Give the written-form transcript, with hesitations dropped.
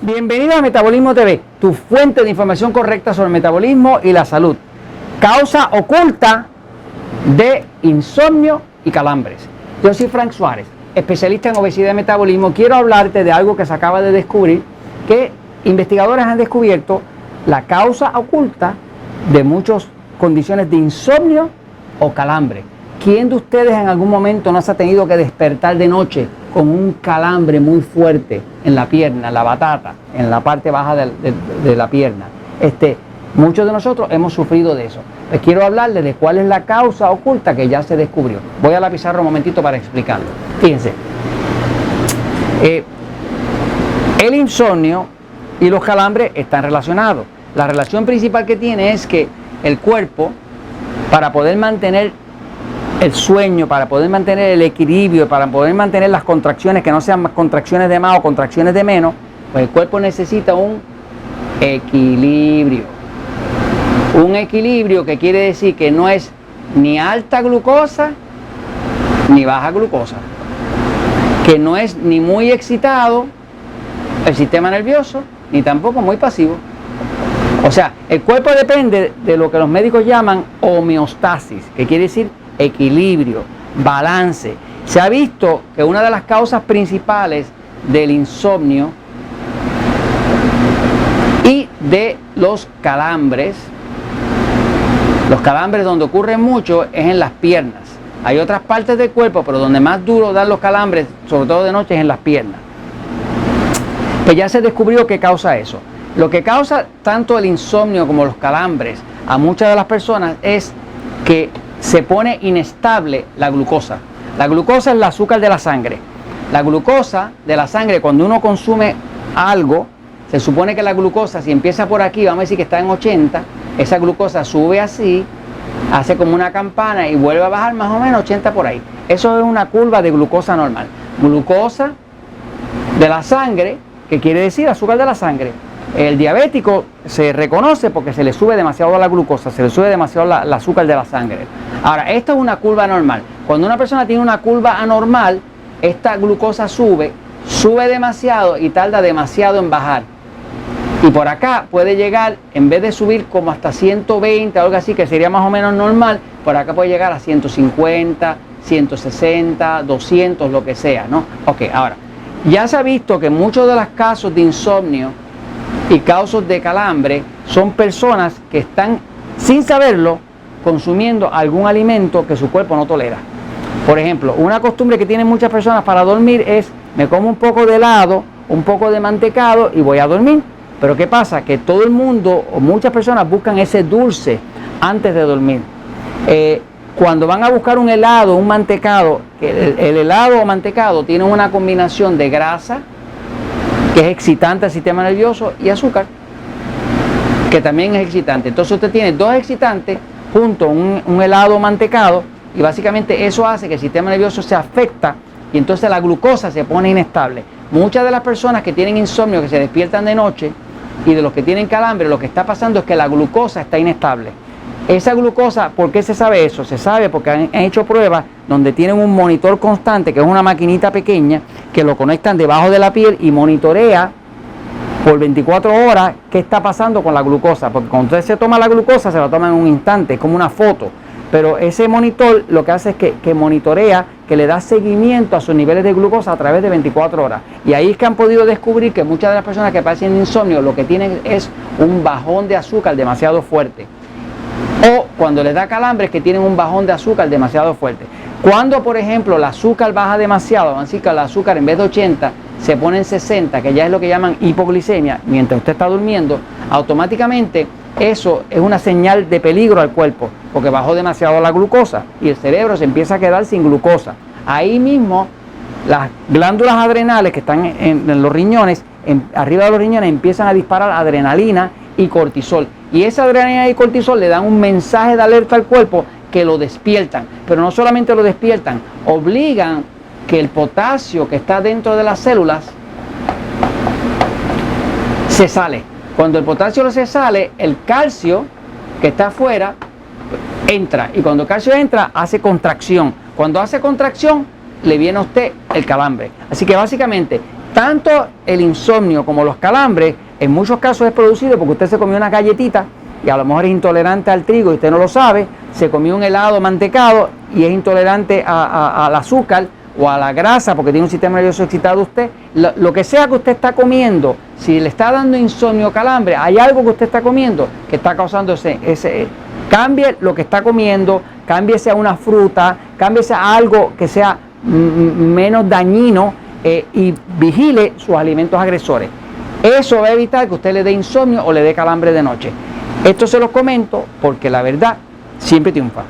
Bienvenido a Metabolismo TV, tu fuente de información correcta sobre el metabolismo y la salud. Causa oculta de insomnio y calambres. Yo soy Frank Suárez, especialista en obesidad y metabolismo. Quiero hablarte de algo que se acaba de descubrir, que investigadores han descubierto la causa oculta de muchas condiciones de insomnio o calambre. ¿Quién de ustedes en algún momento no se ha tenido que despertar de noche con un calambre muy fuerte en la pierna, en la batata, en la parte baja de la pierna? Muchos de nosotros hemos sufrido de eso. Les quiero hablarles de cuál es la causa oculta que ya se descubrió. Voy a la pizarra un momentito para explicarlo. Fíjense, el insomnio y los calambres están relacionados. La relación principal que tiene es que el cuerpo, para poder mantener el sueño, para poder mantener el equilibrio, para poder mantener las contracciones, que no sean contracciones de más o contracciones de menos, pues el cuerpo necesita un equilibrio. Un equilibrio que quiere decir que no es ni alta glucosa ni baja glucosa, que no es ni muy excitado el sistema nervioso, ni tampoco muy pasivo. O sea, el cuerpo depende de lo que los médicos llaman homeostasis, que quiere decir equilibrio, balance. Se ha visto que una de las causas principales del insomnio y de los calambres donde ocurren mucho es en las piernas. Hay otras partes del cuerpo, pero donde más duro dan los calambres, sobre todo de noche, es en las piernas. Pues ya se descubrió qué causa eso. Lo que causa tanto el insomnio como los calambres a muchas de las personas es que se pone inestable la glucosa. La glucosa es el azúcar de la sangre. La glucosa de la sangre, cuando uno consume algo, se supone que la glucosa, si empieza por aquí, vamos a decir que está en 80, esa glucosa sube así, hace como una campana y vuelve a bajar más o menos 80 por ahí. Eso es una curva de glucosa normal. Glucosa de la sangre, que quiere decir azúcar de la sangre. El diabético se reconoce porque se le sube demasiado la glucosa, se le sube demasiado el azúcar de la sangre. Ahora, esto es una curva normal. Cuando una persona tiene una curva anormal, esta glucosa sube demasiado y tarda demasiado en bajar. Y por acá puede llegar, en vez de subir como hasta 120 o algo así, que sería más o menos normal, por acá puede llegar a 150, 160, 200, lo que sea, ¿no? Ok, ahora, ya se ha visto que muchos de los casos de insomnio y causas de calambre son personas que están, sin saberlo, consumiendo algún alimento que su cuerpo no tolera. Por ejemplo, una costumbre que tienen muchas personas para dormir es: me como un poco de helado, un poco de mantecado y voy a dormir. Pero ¿qué pasa? Que todo el mundo o muchas personas buscan ese dulce antes de dormir. Cuando van a buscar un helado, un mantecado, el helado o mantecado tiene una combinación de grasa, que es excitante al sistema nervioso, y azúcar, que también es excitante. Entonces usted tiene dos excitantes junto a un helado mantecado, y básicamente eso hace que el sistema nervioso se afecta y entonces la glucosa se pone inestable. Muchas de las personas que tienen insomnio, que se despiertan de noche, y de los que tienen calambre, lo que está pasando es que la glucosa está inestable. Esa glucosa, ¿por qué se sabe eso? Se sabe porque han hecho pruebas donde tienen un monitor constante, que es una maquinita pequeña, que lo conectan debajo de la piel y monitorea por 24 horas qué está pasando con la glucosa. Porque cuando usted se toma la glucosa, se la toma en un instante, es como una foto. Pero ese monitor lo que hace es que monitorea, que le da seguimiento a sus niveles de glucosa a través de 24 horas. Y ahí es que han podido descubrir que muchas de las personas que padecen insomnio lo que tienen es un bajón de azúcar demasiado fuerte. O cuando les da calambres, que tienen un bajón de azúcar demasiado fuerte. Cuando, por ejemplo, el azúcar baja demasiado, así que el azúcar en vez de 80 se pone en 60, que ya es lo que llaman hipoglicemia, mientras usted está durmiendo, automáticamente eso es una señal de peligro al cuerpo, porque bajó demasiado la glucosa y el cerebro se empieza a quedar sin glucosa. Ahí mismo las glándulas adrenales que están en los riñones, arriba de los riñones, empiezan a disparar adrenalina y cortisol. Y esa adrenalina y cortisol le dan un mensaje de alerta al cuerpo que lo despiertan. Pero no solamente lo despiertan, obligan que el potasio que está dentro de las células se sale. Cuando el potasio se sale, el calcio que está afuera entra. Y cuando el calcio entra, hace contracción. Cuando hace contracción, le viene a usted el calambre. Así que básicamente, Tanto el insomnio como los calambres, en muchos casos es producido porque usted se comió una galletita y a lo mejor es intolerante al trigo y usted no lo sabe, se comió un helado mantecado y es intolerante al azúcar o a la grasa porque tiene un sistema nervioso excitado usted. Lo que sea que usted está comiendo, si le está dando insomnio o calambre, hay algo que usted está comiendo que está causando ese. Cambie lo que está comiendo, cámbiese a una fruta, cámbiese a algo que sea menos dañino y vigile sus alimentos agresores. Eso va a evitar que usted le dé insomnio o le dé calambre de noche. Esto se los comento porque la verdad siempre triunfa.